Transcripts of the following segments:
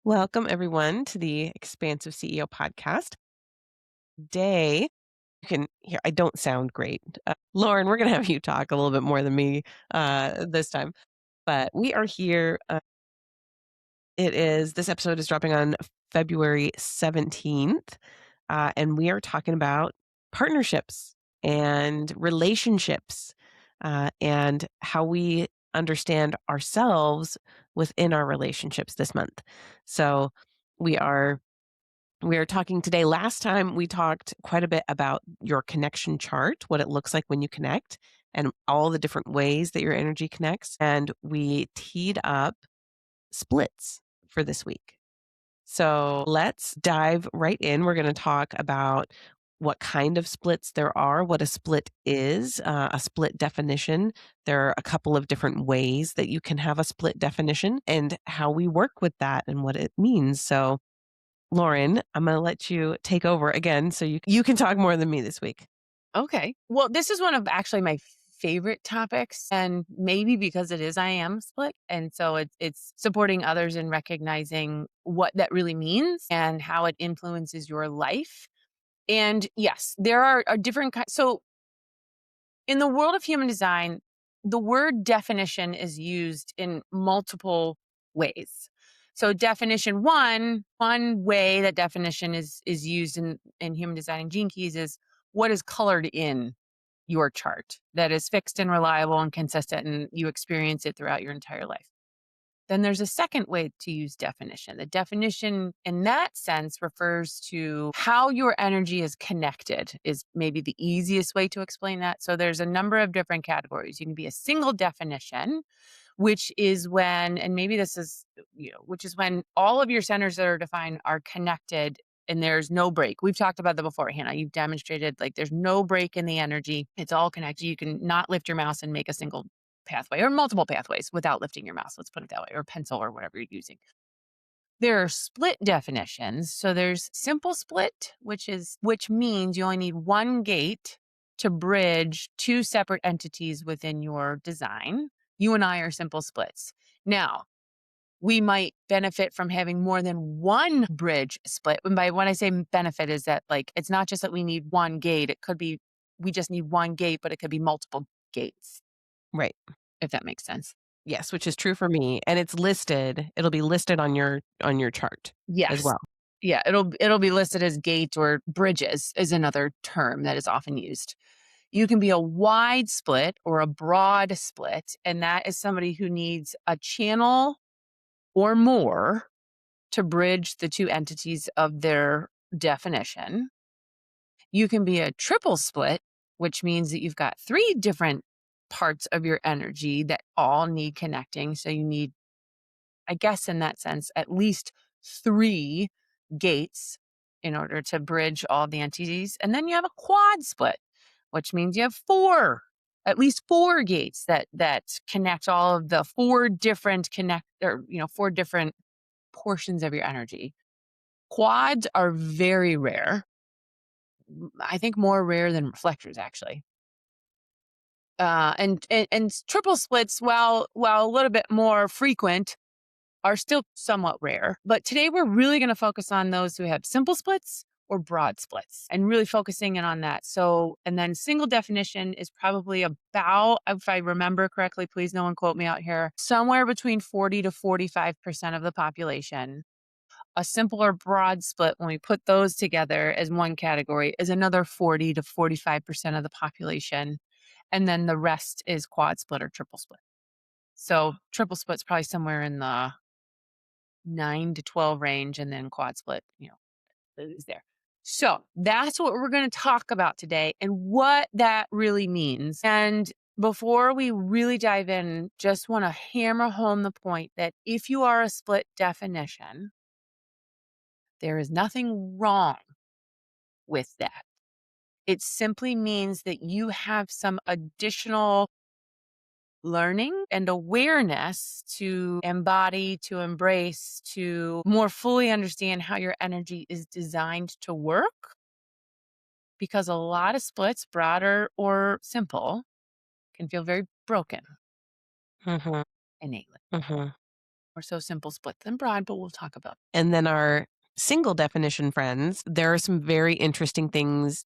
Welcome, everyone, to the Expansive CEO podcast. Today, you can hear I don't sound great. Lauren, we're going to have you talk a little bit more than me this time. But we are here. This episode is dropping on February 17th, and we are talking about partnerships and relationships and how we understand ourselves within our relationships this month. So, we are we are talking today. Last time we talked quite a bit about your connection chart, what it looks like when you connect, and all the different ways that your energy connects. And we teed up splits for this week. So let's dive right in. We're going to talk about what kind of splits there are, what a split is, a split definition. There are a couple of different ways that you can have a split definition and how we work with that and what it means. So Lauren, I'm going to let you take over again so you can talk more than me this week. Okay. Well, this is one of actually my favorite topics, and maybe because it is I am split. And so it's supporting others in recognizing what that really means and how it influences your life. And yes, there are different kinds. So in the world of human design, the word definition is used in multiple ways. So definition one way that definition is used in human design and gene keys is what is colored in your chart that is fixed and reliable and consistent, and you experience it throughout your entire life. Then there's a second way to use definition. The definition in that sense refers to how your energy is connected, is maybe the easiest way to explain that. So there's a number of different categories. You can be a single definition, which is when, and maybe this is, which is when all of your centers that are defined are connected and there's no break. We've talked about that before, Hannah. You've demonstrated like there's no break in the energy. It's all connected. You can not lift your mouse and make a single pathway or multiple pathways without lifting your mouse. Let's put it that way, or pencil or whatever you're using. There are split definitions. So there's simple split, which means you only need one gate to bridge two separate entities within your design. You and I are simple splits. Now, we might benefit from having more than one bridge split. And by when I say benefit is that like it's not just that we need one gate. It could be we just need one gate, but it could be multiple gates, Right. if that makes sense. Yes, which is true for me, and it's listed. It'll be listed on your chart as Yes. well. Yeah, it'll be listed as gate or bridges is another term that is often used. You can be a wide split or a broad split, and that is somebody who needs a channel or more to bridge the two entities of their definition. You can be a triple split, which means that you've got three different parts of your energy that all need connecting. So you need, I guess, in that sense, at least three gates in order to bridge all the entities. And then you have a quad split, which means you have at least four gates that connect all of the four different portions of your energy. Quads are very rare. I think more rare than reflectors, actually. And triple splits, while a little bit more frequent, are still somewhat rare. But today we're really going to focus on those who have simple splits or broad splits and really focusing in on that. So, and then single definition is probably about, if I remember correctly, please no one quote me out here, somewhere between 40 to 45% of the population. A simple or broad split, when we put those together as one category, is another 40 to 45% of the population. And then the rest is quad split or triple split. So triple split's probably somewhere in the 9 to 12 range, and then quad split, is there. So that's what we're going to talk about today and what that really means. And before we really dive in, just want to hammer home the point that if you are a split definition, there is nothing wrong with that. It simply means that you have some additional learning and awareness to embody, to embrace, to more fully understand how your energy is designed to work. Because a lot of splits, broader or simple, can feel very broken Mhm. innately. Mhm. Or so simple split than broad, but we'll talk about. And then our single definition friends, there are some very interesting things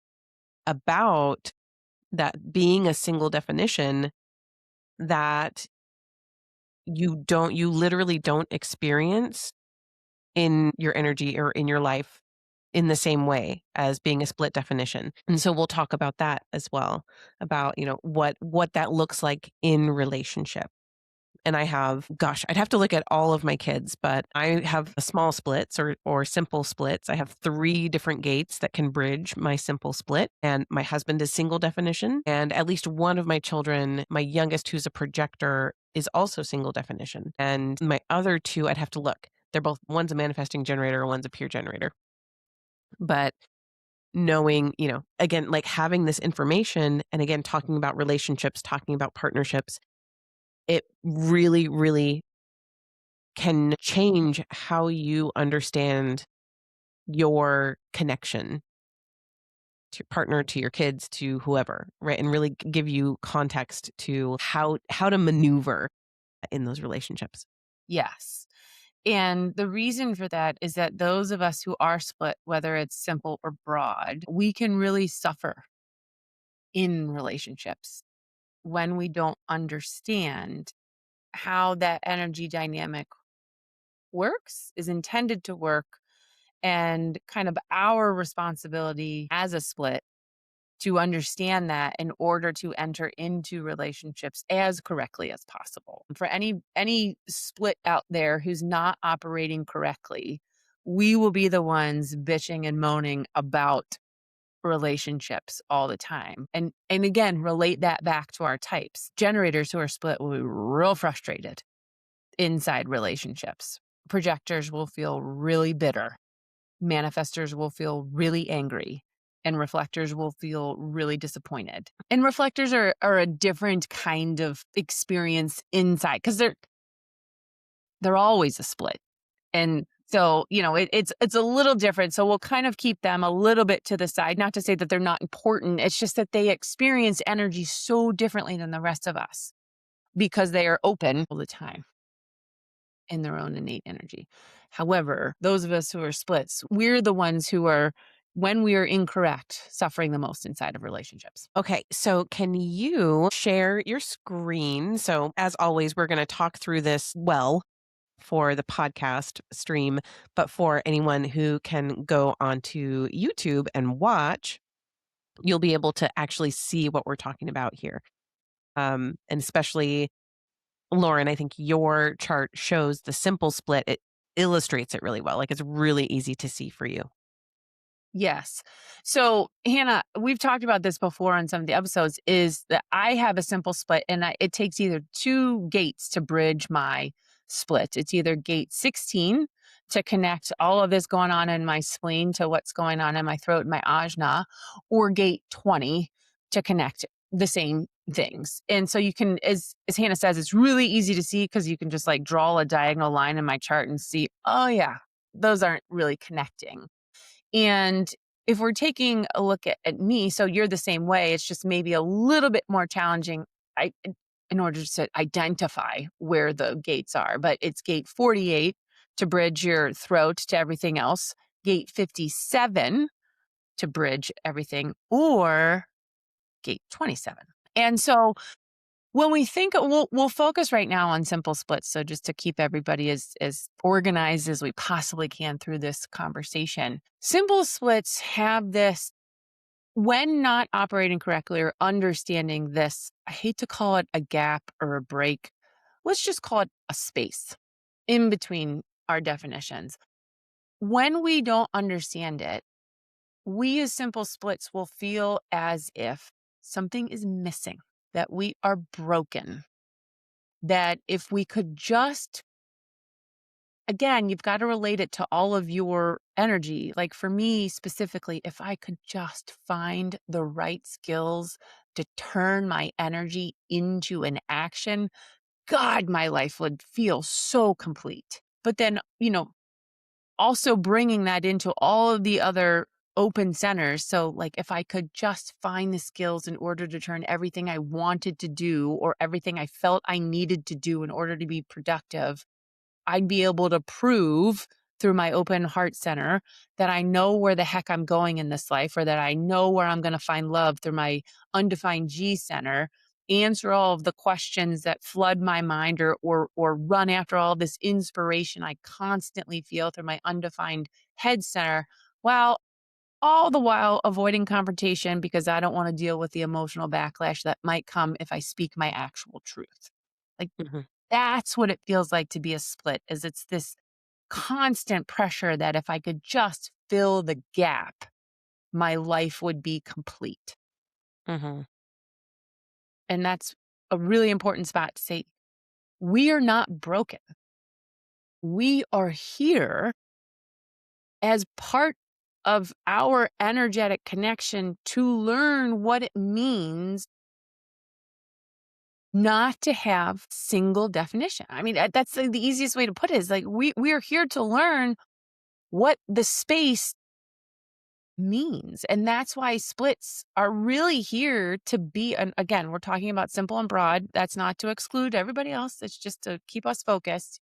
about that being a single definition that you literally don't experience in your energy or in your life in the same way as being a split definition. And so we'll talk about that as well, about, what that looks like in relationship. And I have, gosh, I'd have to look at all of my kids, but I have a small splits or simple splits. I have 3 different gates that can bridge my simple split. And my husband is single definition. And at least one of my children, my youngest, who's a projector, is also single definition. And my other 2, I'd have to look. They're both, one's a manifesting generator, one's a peer generator. But knowing, again, like having this information and again, talking about relationships, talking about partnerships, it really, really can change how you understand your connection to your partner, to your kids, to whoever, right? And really give you context to how to maneuver in those relationships. Yes. And the reason for that is that those of us who are split, whether it's simple or broad, we can really suffer in relationships when we don't understand how that energy dynamic works, is intended to work, and kind of our responsibility as a split to understand that in order to enter into relationships as correctly as possible. For any split out there who's not operating correctly, we will be the ones bitching and moaning about relationships all the time. And again, relate that back to our types. Generators who are split will be real frustrated inside relationships. Projectors will feel really bitter. Manifestors will feel really angry, and reflectors will feel really disappointed. And reflectors are a different kind of experience inside because they're always a split. And so, it's a little different. So we'll kind of keep them a little bit to the side. Not to say that they're not important. It's just that they experience energy so differently than the rest of us because they are open all the time in their own innate energy. However, those of us who are splits, we're the ones who are, when we are incorrect, suffering the most inside of relationships. Okay, so can you share your screen? So, as always, we're going to talk through this well for the podcast stream, but for anyone who can go onto YouTube and watch, you'll be able to actually see what we're talking about here. And especially Lauren, I think your chart shows the simple split. It illustrates it really well. Like it's really easy to see for you. Yes. So, Hannah, we've talked about this before on some of the episodes, is that I have a simple split and it takes either 2 gates to bridge my split. It's either gate 16 to connect all of this going on in my spleen to what's going on in my throat and my ajna, or gate 20 to connect the same things. And so you can, as Hannah says, it's really easy to see because you can just like draw a diagonal line in my chart and see, oh yeah, those aren't really connecting. And if we're taking a look at me, so you're the same way, it's just maybe a little bit more challenging I, in order to identify where the gates are. But it's gate 48 to bridge your throat to everything else, gate 57 to bridge everything, or gate 27. And so when we think, we'll focus right now on simple splits. So just to keep everybody as organized as we possibly can through this conversation, simple splits have this, when not operating correctly or understanding this, I hate to call it a gap or a break. Let's just call it a space in between our definitions. When we don't understand it, we as simple splits will feel as if something is missing, that we are broken, that if we could just, again, you've got to relate it to all of your energy. Like for me specifically, if I could just find the right skills to turn my energy into an action, God, my life would feel so complete. But then, also bringing that into all of the other open centers. So, like, if I could just find the skills in order to turn everything I wanted to do or everything I felt I needed to do in order to be productive, I'd be able to prove through my open heart center that I know where the heck I'm going in this life, or that I know where I'm going to find love through my undefined G center, answer all of the questions that flood my mind, or run after all this inspiration I constantly feel through my undefined head center, while all the while avoiding confrontation because I don't want to deal with the emotional backlash that might come if I speak my actual truth. Like, Mhm. that's what it feels like to be a split, is it's this constant pressure that if I could just fill the gap, my life would be complete. Mhm. And that's a really important spot to say, we are not broken. We are here as part of our energetic connection to learn what it means not to have single definition. I mean, that's the easiest way to put it, is like we are here to learn what the space means. And that's why splits are really here to be, and again, we're talking about simple and broad. That's not to exclude everybody else. It's just to keep us focused.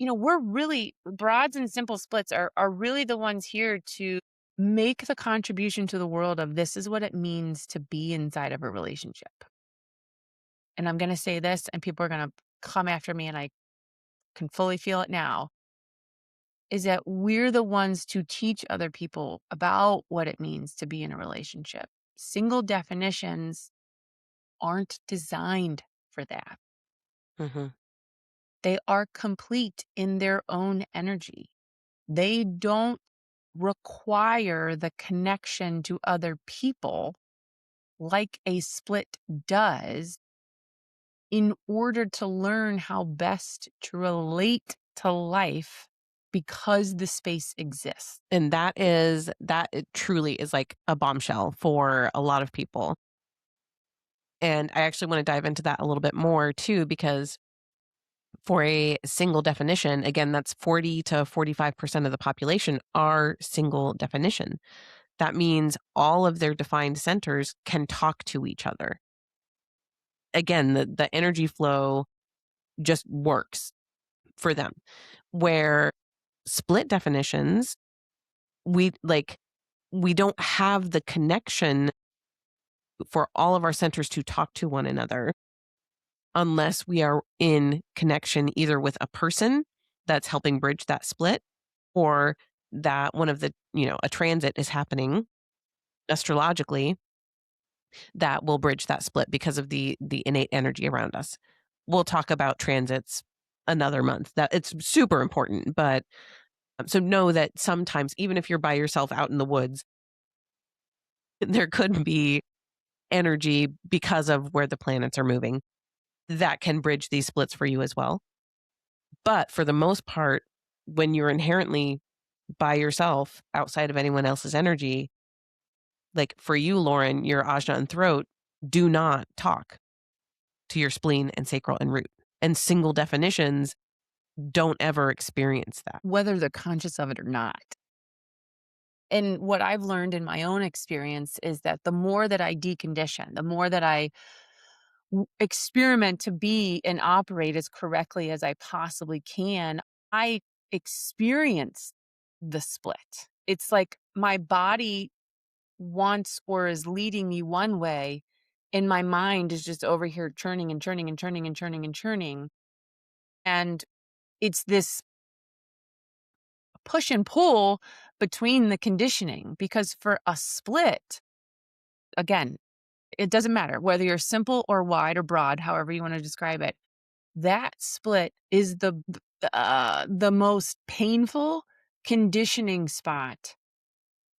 We're really broads and simple splits are really the ones here to make the contribution to the world of this is what it means to be inside of a relationship. And I'm going to say this, and people are going to come after me, and I can fully feel it now, is that we're the ones to teach other people about what it means to be in a relationship. Single definitions aren't designed for that. Mhm. They are complete in their own energy. They don't require the connection to other people like a split does in order to learn how best to relate to life because the space exists. And that it truly is like a bombshell for a lot of people. And I actually want to dive into that a little bit more too, because for a single definition, again, that's 40 to 45% of the population are single definition. That means all of their defined centers can talk to each other. Again, the energy flow just works for them. Where split definitions, we don't have the connection for all of our centers to talk to one another unless we are in connection either with a person that's helping bridge that split, or that one of the, a transit is happening astrologically that will bridge that split because of the innate energy around us. We'll talk about transits another month. That it's super important, but so know that sometimes even if you're by yourself out in the woods, there could be energy because of where the planets are moving that can bridge these splits for you as well. But for the most part, when you're inherently by yourself outside of anyone else's energy, like for you, Lauren, your ajna and throat do not talk to your spleen and sacral and root. And single definitions don't ever experience that. Whether they're conscious of it or not. And what I've learned in my own experience is that the more that I decondition, the more that I experiment to be and operate as correctly as I possibly can, I experience the split. It's like my body wants or is leading me one way, and my mind is just over here churning and churning and churning and churning and churning. And it's this push and pull between the conditioning, because for a split, again, it doesn't matter whether you're simple or wide or broad, however you want to describe it. That split is the most painful conditioning spot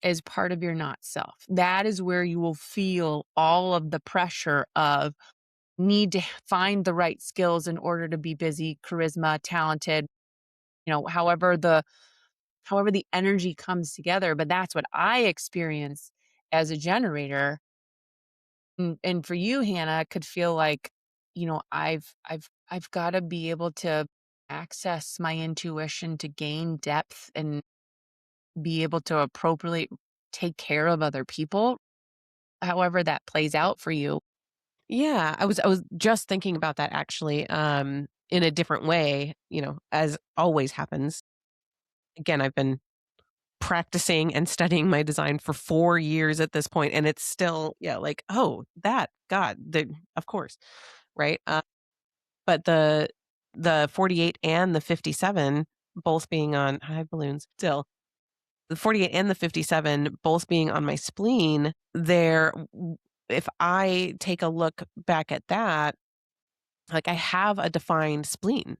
as part of your not self. That is where you will feel all of the pressure of need to find the right skills in order to be busy, charisma, talented, however the energy comes together. But that's what I experience as a generator. And for you, Hannah, it could feel like, I've got to be able to access my intuition to gain depth and be able to appropriately take care of other people, however that plays out for you. Yeah, I was just thinking about that actually, in a different way, as always happens. Again, I've been practicing and studying my design for 4 years at this point, and it's still, yeah, like, "Oh, that, God, of course," right? But the 48 and the 57 both being on I have balloons still. The 48 and the 57 both being on my spleen, if I take a look back at that, like, I have a defined spleen.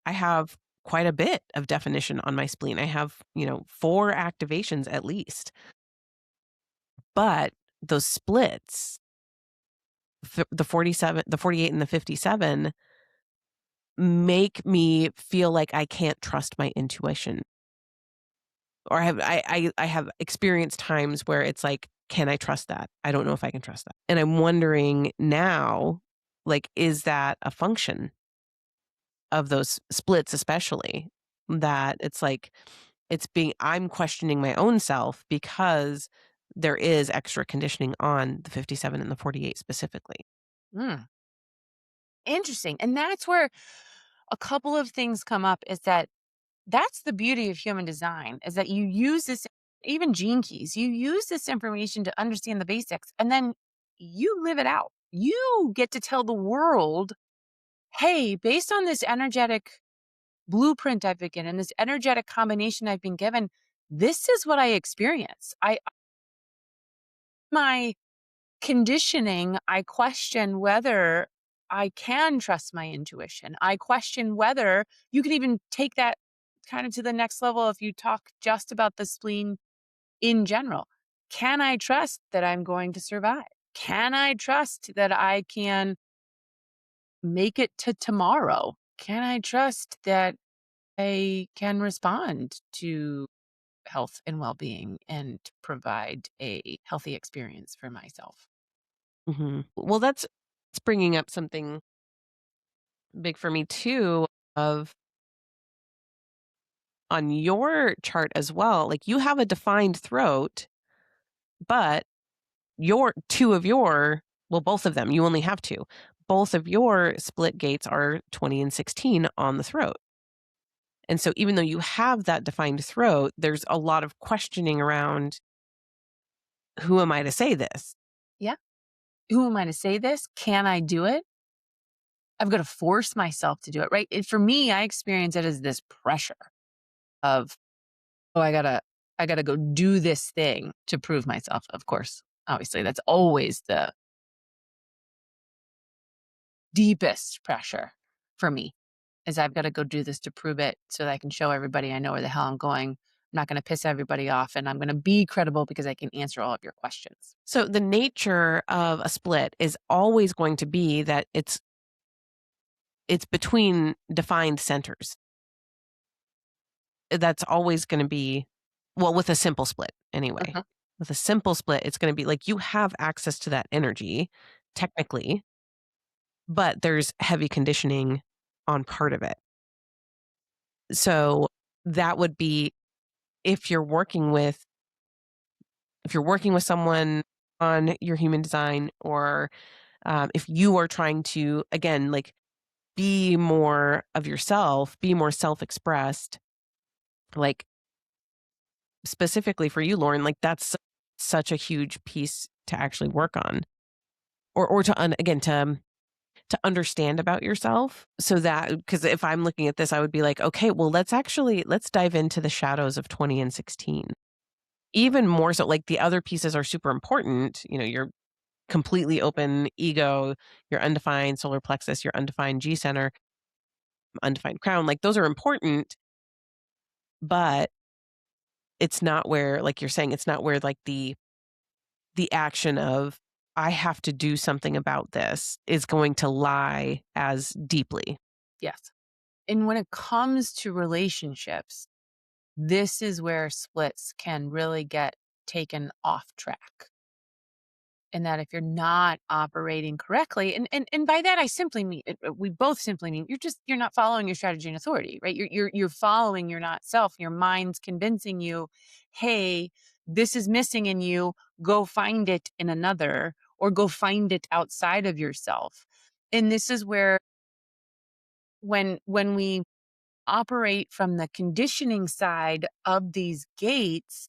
I have quite a bit of definition on my spleen. I have, 4 activations at least. But those splits, the 47 the 48 and the 57 make me feel like I can't trust my intuition. Or I have experienced times where it's like, "Can I trust that? I don't know if I can trust that." And I'm wondering now, like, is that a function of those splits especially, that it's like I'm questioning my own self because there is extra conditioning on the 57 and the 48 specifically. Mm, interesting. And that's where a couple of things come up is that that's the beauty of human design is that you use this, even gene keys, you use this information to understand the basics and then you live it out. You get to tell the world, hey, based on this energetic blueprint I've been given, this energetic combination I've been given, this is what I experience. My conditioning, I question whether I can trust my intuition. I question whether you can even take that kind of to the next level if you talk just about the spleen in general. Can I trust that I'm going to survive? Can I trust that I can make it to tomorrow? Can I trust that I can respond to health and well being and provide a healthy experience for myself? Well, it's bringing up something big for me too of on your chart as well, like, you have a defined throat, but your 2 of your well, both of them, you only have 2. Both of your split gates are 20 and 16 on the throat. And so even though you have that defined throat, there's a lot of questioning around, "Who am I to say this?" Yeah. Who am I to say this? Can I do it? I've got to force myself to do it, right? And for me, I experience it as this pressure of, oh, I gotta go do this thing to prove myself. Of course, obviously, that's always the deepest pressure for me is I've got to go do this to prove it so that I can show everybody I know where the hell I'm going. I'm not going to piss everybody off and I'm going to be credible because I can answer all of your questions. So the nature of a split is always going to be that it's between defined centers. That's always gonna be well, with a simple split anyway. Mhm. With a simple split, it's gonna be like you have access to that energy technically, but there's heavy conditioning on part of it. So that would be if you're working with if you're working with someone on your human design or, if you are trying to, again, like, be more of yourself, be more self-expressed, like, specifically for you, Lauren, like, that's such a huge piece to actually work on or to again, to understand about yourself so that because if I'm looking at this, I would be like, "Okay, well, let's dive into the shadows of 20 and 16." Even more so, like, the other pieces are super important, your completely open ego, your undefined solar plexus, your undefined G center, undefined crown, like, those are important, but it's not where like you're saying, it's not where, like, the action of, "I have to do something about this," is going to lie as deeply. Yes. And when it comes to relationships, this is where splits can really get taken off track. And that if you're not operating correctly, and by that I simply mean we both simply mean you're not following your strategy and authority, right? You're following your not self. Your mind's convincing you, hey, this is missing in you. Go find it in another, or go find it outside of yourself. And this is where when we operate from the conditioning side of these gates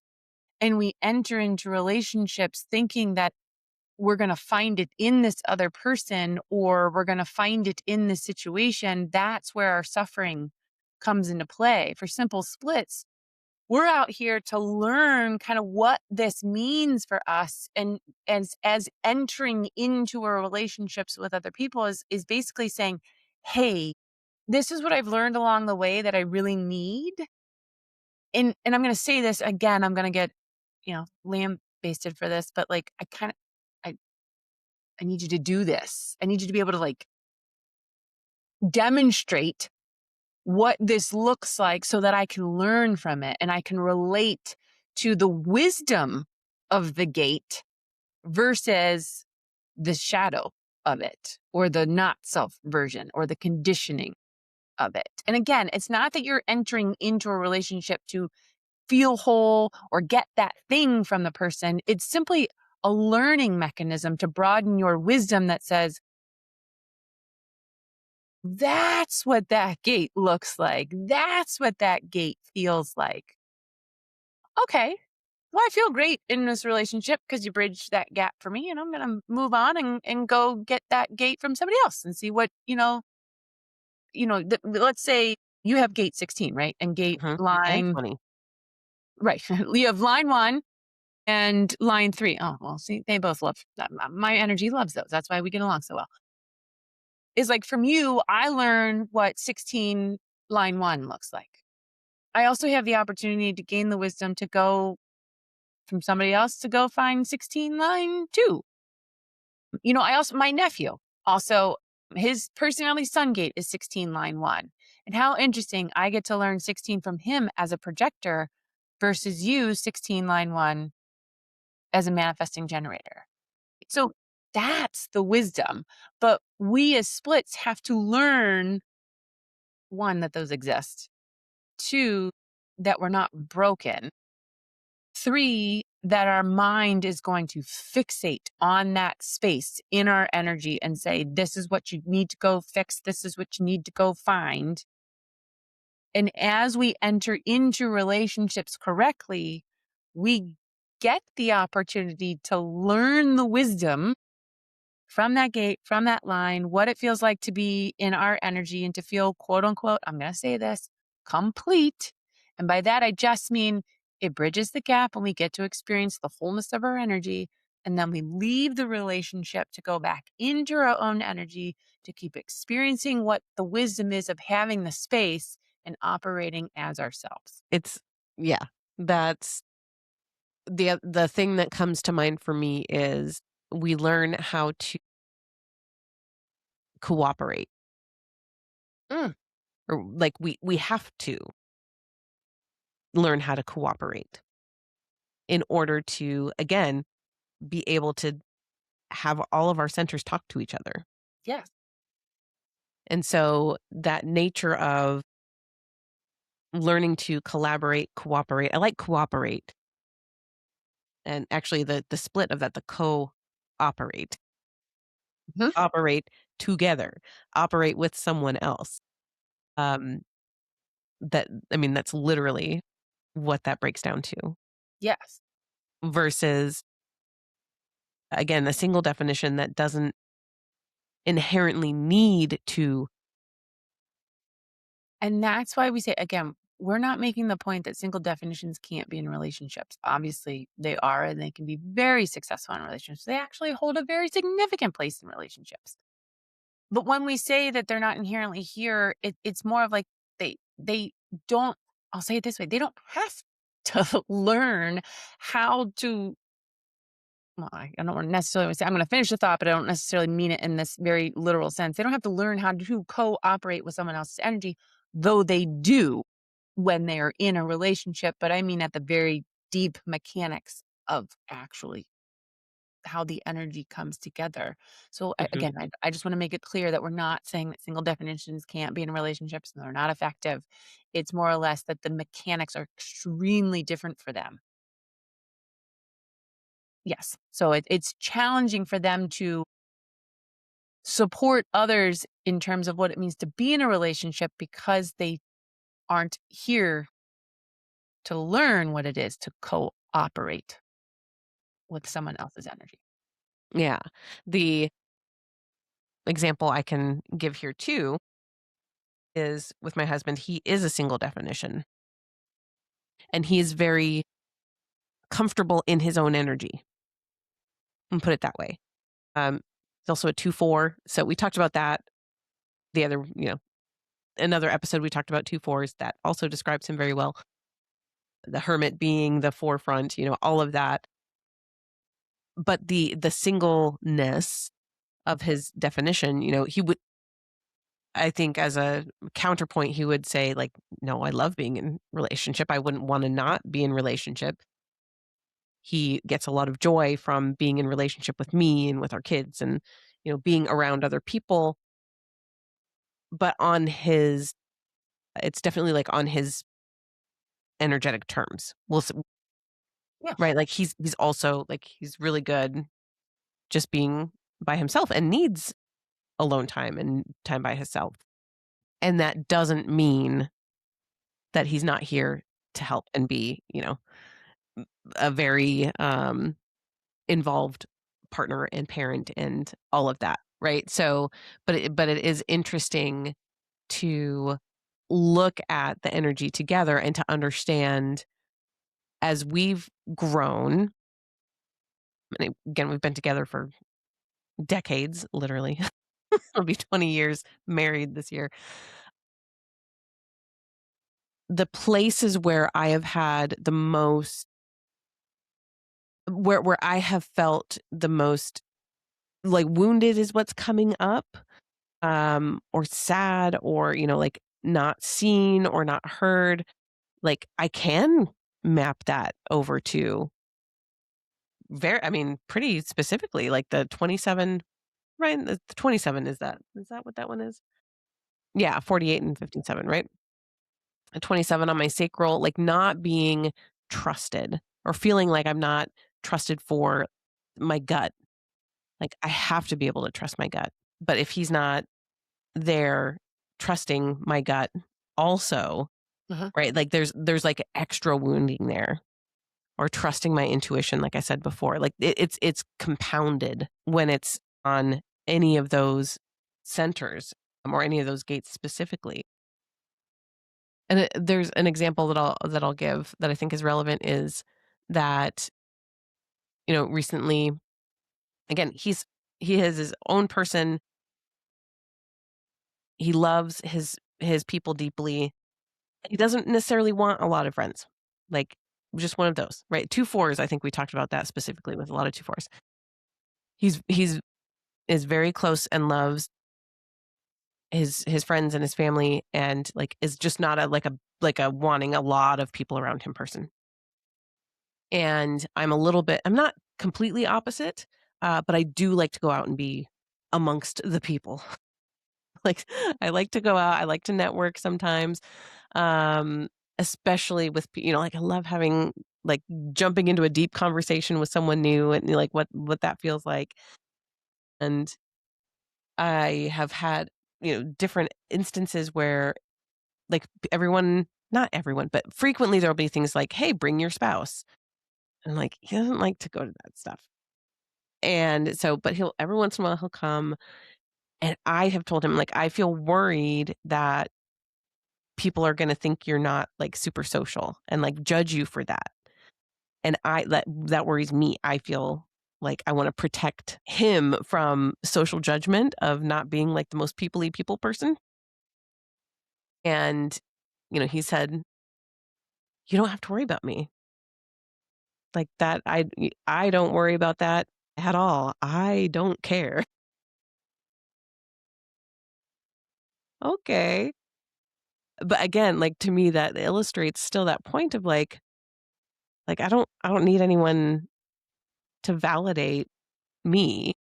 and we enter into relationships thinking that we're going to find it in this other person or we're going to find it in this situation, that's where our suffering comes into play. For simple splits, we're out here to learn kind of what this means for us, and as entering into our relationships with other people is basically saying, hey, this is what I've learned along the way that I really need. And I'm going to say this again, I'm going to get, lamb basted for this, but like I I need you to do this. I need you to be able to like demonstrate what this looks like so that I can learn from it and I can relate to the wisdom of the gate versus the shadow of it or the not self version or the conditioning of it. And again, it's not that you're entering into a relationship to feel whole or get that thing from the person. It's simply a learning mechanism to broaden your wisdom that says, that's what that gate looks like. That's what that gate feels like. Okay. Well, I feel great in this relationship because you bridged that gap for me, and I'm going to move on and go get that gate from somebody else and see what, let's say you have gate 16, right? And gate Mhm. And line, 20. right. You have line one and line three. Oh, well, see, they both love my energy loves those. That's why we get along so well. Is like from you, I learn what 16 line one looks like. I also have the opportunity to gain the wisdom to go from somebody else to go find 16 line 2. I also my nephew, also his personality sun gate is 16 line 1. And how interesting, I get to learn 16 from him as a projector versus you 16 line 1 as a manifesting generator. So that's the wisdom. But we as splits have to learn, one, that those exist. Two, that we're not broken. Three, that our mind is going to fixate on that space in our energy and say, this is what you need to go fix. This is what you need to go find. And as we enter into relationships correctly, we get the opportunity to learn the wisdom from that gate, from that line, what it feels like to be in our energy and to feel, quote unquote, I'm going to say this, complete. And by that, I just mean it bridges the gap and we get to experience the wholeness of our energy. And then we leave the relationship to go back into our own energy to keep experiencing what the wisdom is of having the space and operating as ourselves. It's yeah, that's the thing that comes to mind for me is we learn how to cooperate, Mm, or like we have to learn how to cooperate in order to, again, be able to have all of our centers talk to each other. yes. And so that nature of learning to collaborate, cooperate. I like cooperate, and actually the split of that, the cooperate, Mhm. operate together, operate with someone else. Um, that I mean, that's literally what that breaks down to. Yes. Versus, again, a single definition that doesn't inherently need to. And that's why we say, again, we're not making the point that single definitions can't be in relationships. Obviously, they are, and they can be very successful in relationships. They actually hold a very significant place in relationships. But when we say that they're not inherently here, it's more of like they don't. I'll say it this way: they don't have to learn how to. Well, I don't necessarily say I'm going to finish the thought, but I don't necessarily mean it in this very literal sense. They don't have to learn how to cooperate with someone else's energy, though they do when they are in a relationship. But I mean at the very deep mechanics of actually how the energy comes together. So Mhm. again, I just want to make it clear that we're not saying that single definitions can't be in relationships and they're not effective. It's more or less that the mechanics are extremely different for them. Yes. So it's challenging for them to support others in terms of what it means to be in a relationship because they aren't here to learn what it is to cooperate with someone else's energy. Yeah. The example I can give here too is with my husband. He is a single definition and he is very comfortable in his own energy and put it that way. He's also a 2-4. So we talked about that the other, another episode we talked about 2-4s that also describes him very well. The hermit being the forefront, all of that. But the singleness of his definition, he would, I think, as a counterpoint, he would say, like, no, I love being in relationship. I wouldn't want to not be in relationship. He gets a lot of joy from being in relationship with me and with our kids and, being around other people. But it's definitely like on his energetic terms. Yeah. Right. Like he's also like, he's really good just being by himself and needs alone time and time by himself. And that doesn't mean that he's not here to help and be, a very involved partner and parent and all of that. Right. So, but it is interesting to look at the energy together and to understand as we've grown. And again, we've been together for decades, literally. It'll be 20 years married this year. The places where I have had the most where I have felt the most, like, wounded is what's coming up, or sad or, like, not seen or not heard, like, I can map that over to pretty specifically, like, the 27, right? The 27 is that what that one is? Yeah, 48 and 57, right? A 27 on my sacral, like, not being trusted or feeling like I'm not trusted for my gut. Like, I have to be able to trust my gut. But if he's not there trusting my gut also, Uh-huh. right? Like, there's, like, extra wounding there or trusting my intuition, like I said before. Like, it's compounded when it's on any of those centers, or any of those gates specifically. And there's an example that I'll give that I think is relevant is that, recently, again, he has his own person. He loves his people deeply. He doesn't necessarily want a lot of friends. Like, just one of those, right? 2-4s, I think we talked about that specifically with a lot of 2-4s. He's is very close and loves his friends and his family and, like, is just not a wanting a lot of people around him person. And I'm not completely opposite, but I do like to go out and be amongst the people. Like, I like to go out, I like to network sometimes, um, especially with like, I love having like, jumping into a deep conversation with someone new and, like, what that feels like, and I have had, different instances where, like, everyone not everyone, but frequently there'll be things like, "Hey, bring your spouse." And, like, he doesn't like to go to that stuff. And so but he'll every once in a while, he'll come, and I have told him, like, "I feel worried that people are gonna think you're not, like, super social and, like, judge you for that." And that worries me. I feel like I wanna protect him from social judgment of not being, like, the most people-y people person. And, he said, "You don't have to worry about me. Like, that I don't worry about that at all. I don't care." Okay. But again, like, to me, that illustrates still that point of, like, I don't need anyone to validate me.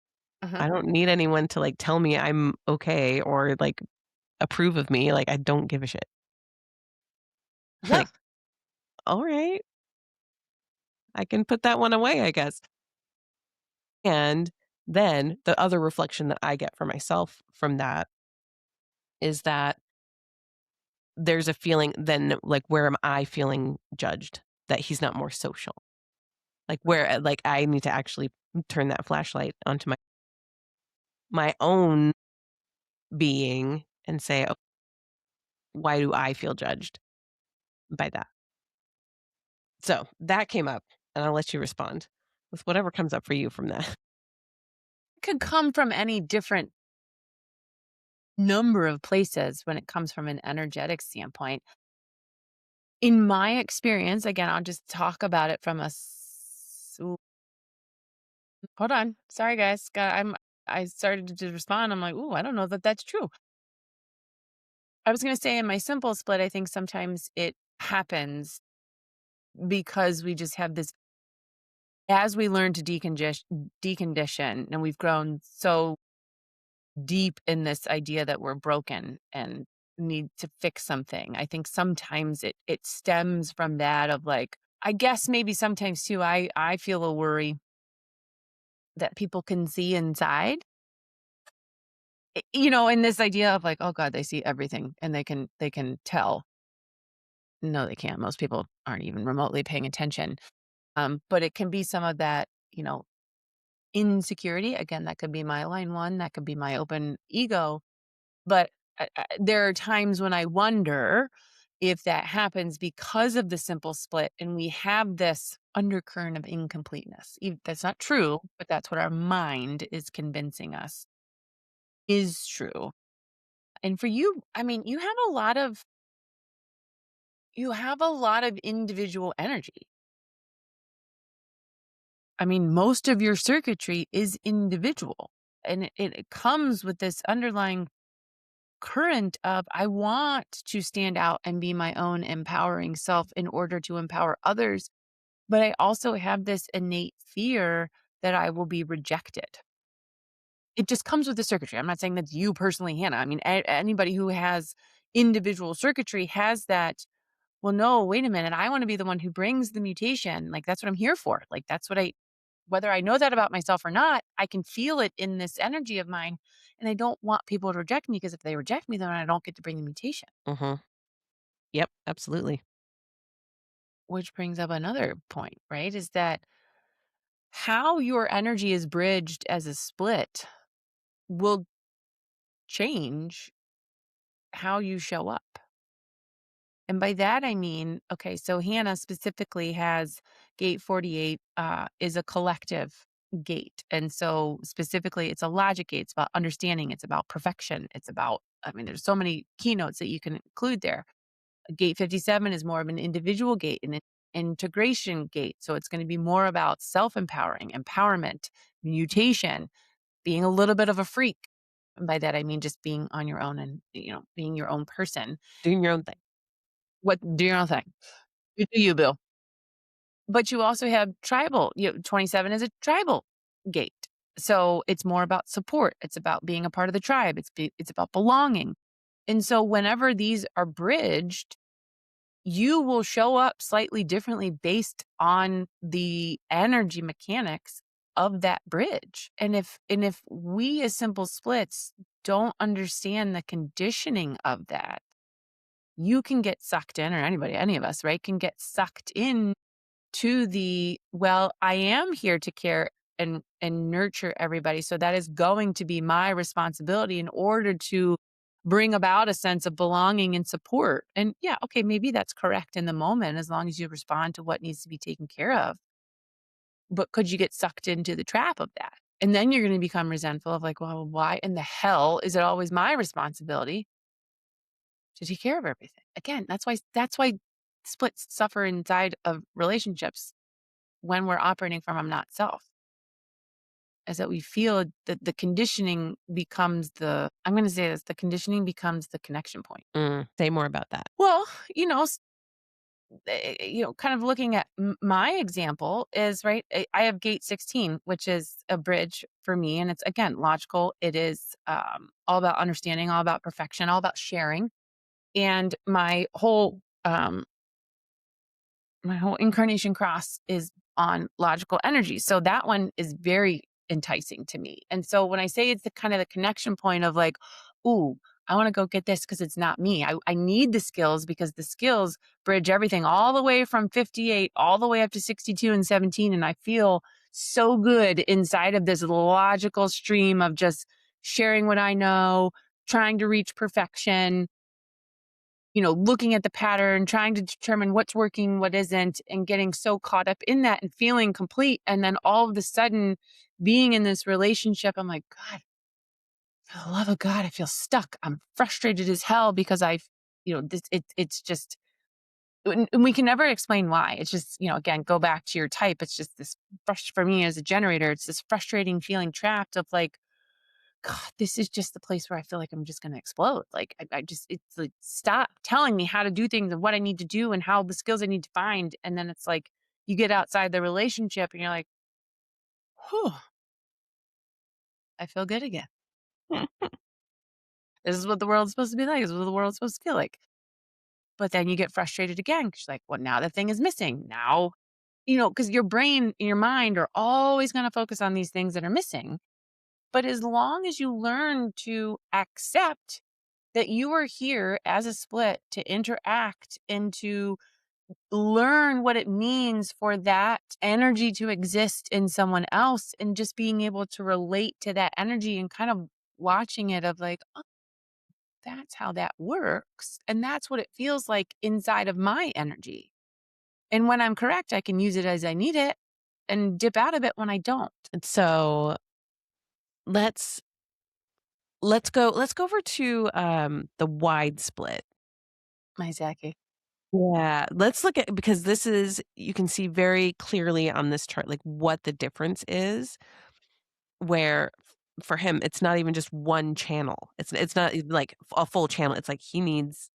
Uh-huh. I don't need anyone to, like, tell me I'm okay or, like, approve of me. Like, I don't give a shit. Yeah. Like, "Alright, I can put that one away, I guess." And then the other reflection that I get for myself from that is that there's a feeling then, like, where am I feeling judged that he's not more social? Like, where, like, I need to actually turn that flashlight onto my own being and say, "Oh, why do I feel judged by that?" So, that came up, and I'll let you respond with whatever comes up for you from that. Could come from any different number of places when it comes from an energetic standpoint. In my experience, again, I'll just talk about it from ooh, hold on. Sorry, guys. I started to just respond. I'm like, ooh, I don't know that that's true. I was going to say in my simple split, I think sometimes it happens because we just have this, as we learn to decondition, and we've grown so deep in this idea that we're broken and need to fix something. I think sometimes it stems from that of like, I guess maybe sometimes too, I feel a worry that people can see inside. In this idea of like, oh God, they see everything and they can tell. No, they can't. Most people aren't even remotely paying attention. But it can be some of that, insecurity. Again, that could be my line one, that could be my open ego. But there are times when I wonder if that happens because of the simple split and we have this undercurrent of incompleteness. That's not true, but that's what our mind is convincing us is true. And for you, I mean, you have a lot of individual energy. I mean, most of your circuitry is individual, and it comes with this underlying current of I want to stand out and be my own empowering self in order to empower others. But I also have this innate fear that I will be rejected. It just comes with the circuitry. I'm not saying that's you personally, Hannah. I mean, anybody who has individual circuitry has that. Well, no, wait a minute. I want to be the one who brings the mutation. Like, that's what I'm here for. Like, whether I know that about myself or not, I can feel it in this energy of mine. And I don't want people to reject me because if they reject me, then I don't get to bring the mutation. Mhm. Yep, absolutely. Which brings up another point, right? Is that how your energy is bridged as a split will change how you show up. And by that, I mean, okay, so Hannah specifically has gate 48 is a collective gate. And so specifically, it's a logic gate. It's about understanding. It's about perfection. It's about, I mean, there's so many keynotes that you can include there. Gate 57 is more of an individual gate, an integration gate. So it's going to be more about self-empowering, empowerment, mutation, being a little bit of a freak. And by that, I mean just being on your own and, being your own person. Doing your own thing. Do your own thing. You do you, Bill. But you also have tribal, 27 is a tribal gate. So it's more about support. It's about being a part of the tribe. It's about belonging. And so whenever these are bridged, you will show up slightly differently based on the energy mechanics of that bridge. And if we as simple splits don't understand the conditioning of that, you can get sucked in, or any of us, right, can get sucked in to well, I am here to care and nurture everybody. So that is going to be my responsibility in order to bring about a sense of belonging and support. And yeah, okay, maybe that's correct in the moment as long as you respond to what needs to be taken care of. But could you get sucked into the trap of that? And then you're going to become resentful of like, well, why in the hell is it always my responsibility to take care of everything? Again, that's why splits suffer inside of relationships when we're operating from I'm not self, is that we feel that the conditioning becomes I'm going to say this, the conditioning becomes the connection point. Say more about that. Well, kind of looking at my example is right. I have gate 16, which is a bridge for me. And it's, again, logical. It is all about understanding, all about perfection, all about sharing. And my whole incarnation cross is on logical energy. So that one is very enticing to me. And so when I say it's the kind of the connection point of like, ooh, I want to go get this because it's not me. I need the skills because the skills bridge everything all the way from 58 all the way up to 62 and 17. And I feel so good inside of this logical stream of just sharing what I know, trying to reach perfection, looking at the pattern, trying to determine what's working, what isn't, and getting so caught up in that and feeling complete. And then all of a sudden, being in this relationship, I'm like, God, for the love of God, I feel stuck. I'm frustrated as hell because it's just, and we can never explain why. It's just, again, go back to your type. It's just this for me as a generator, it's this frustrating feeling trapped of like, God, this is just the place where I feel like I'm just going to explode. Like, I just, it's like, stop telling me how to do things and what I need to do and how the skills I need to find. And then it's like, you get outside the relationship and you're like, whew, I feel good again. This is what the world's supposed to be like. This is what the world's supposed to feel like. But then you get frustrated again because you're like, well, now the thing is missing. Now, because your brain and your mind are always going to focus on these things that are missing. But as long as you learn to accept that you are here as a split to interact and to learn what it means for that energy to exist in someone else and just being able to relate to that energy and kind of watching it of like, oh, that's how that works. And that's what it feels like inside of my energy. And when I'm correct, I can use it as I need it and dip out of it when I don't. And so let's let's go over to the wide split. My Zachy. Yeah, let's look at because this is you can see very clearly on this chart like what the difference is where for him it's not even just one channel. It's not like a full channel. It's like he needs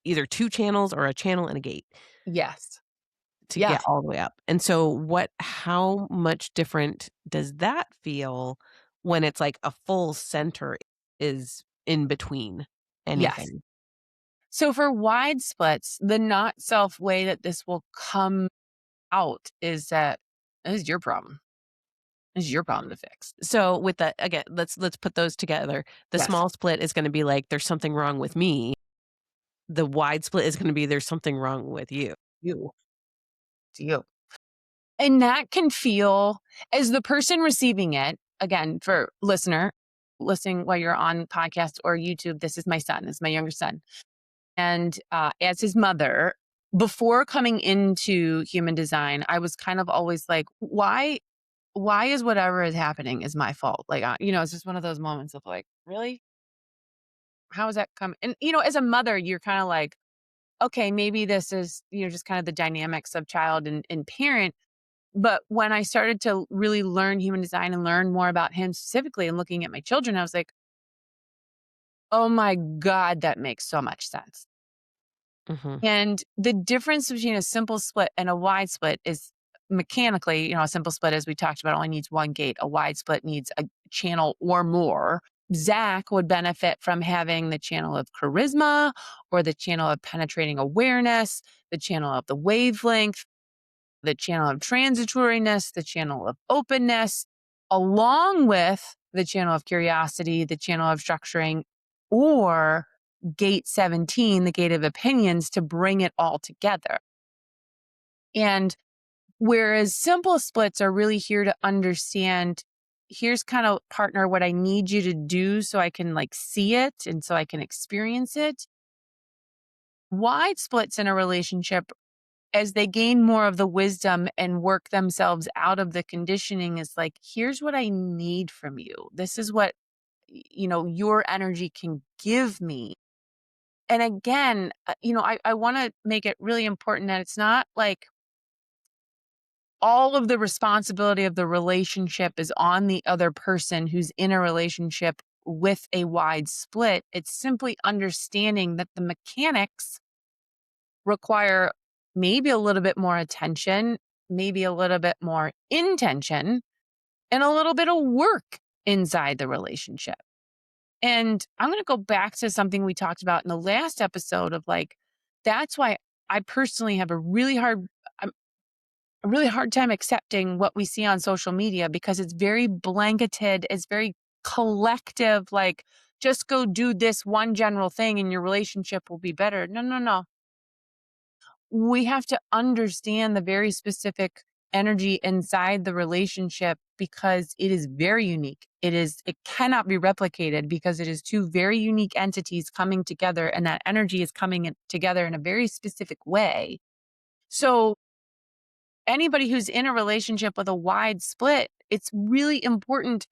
either two channels or a channel and a gate Yes. to get Yes. all the way up. And so how much different does that feel when it's like a full center is in between Yes. anything? So for wide splits, the not self way that this will come out is that this is your problem. This is your problem to fix. So with that again, let's put those together. The Yes. small split is gonna be like, "There's something wrong with me." The wide split is gonna be, "There's something wrong with you." You. It's you. And that can feel as the person receiving it, again, for listener listening while you're on podcast or YouTube, this is my son, this is my younger son. And as his mother, before coming into human design, I was kind of always like, why is whatever is happening is my fault? Like, it's just one of those moments of like, really? How is that coming? And, as a mother, you're kind of like, okay, maybe this is, just kind of the dynamics of child and parent. But when I started to really learn human design and learn more about him specifically and looking at my children, I was like, oh my God, that makes so much sense. Mhm. And the difference between a simple split and a wide split is mechanically, a simple split, as we talked about, only needs one gate. A wide split needs a channel or more. Zach would benefit from having the channel of charisma or the channel of penetrating awareness, the channel of the wavelength, the channel of transitoriness, the channel of openness, along with the channel of curiosity, the channel of structuring, or gate 17, the gate of opinions, to bring it all together. And whereas simple splits are really here to understand, here's kind of partner what I need you to do so I can like see it and so I can experience it. Wide splits in a relationship, as they gain more of the wisdom and work themselves out of the conditioning, is like, here's what I need from you. This is what, your energy can give me. And again, I want to make it really important that it's not like all of the responsibility of the relationship is on the other person who's in a relationship with a wide split. It's simply understanding that the mechanics require maybe a little bit more attention, maybe a little bit more intention, and a little bit of work inside the relationship. And I'm going to go back to something we talked about in the last episode of like, that's why I personally have a really hard, a really hard time accepting what we see on social media because it's very blanketed, it's very collective, like, just go do this one general thing and your relationship will be better. No, no, no. We have to understand the very specific energy inside the relationship because it is very unique. It cannot be replicated because it is two very unique entities coming together and that energy is coming together in a very specific way. So anybody who's in a relationship with a wide split, it's really important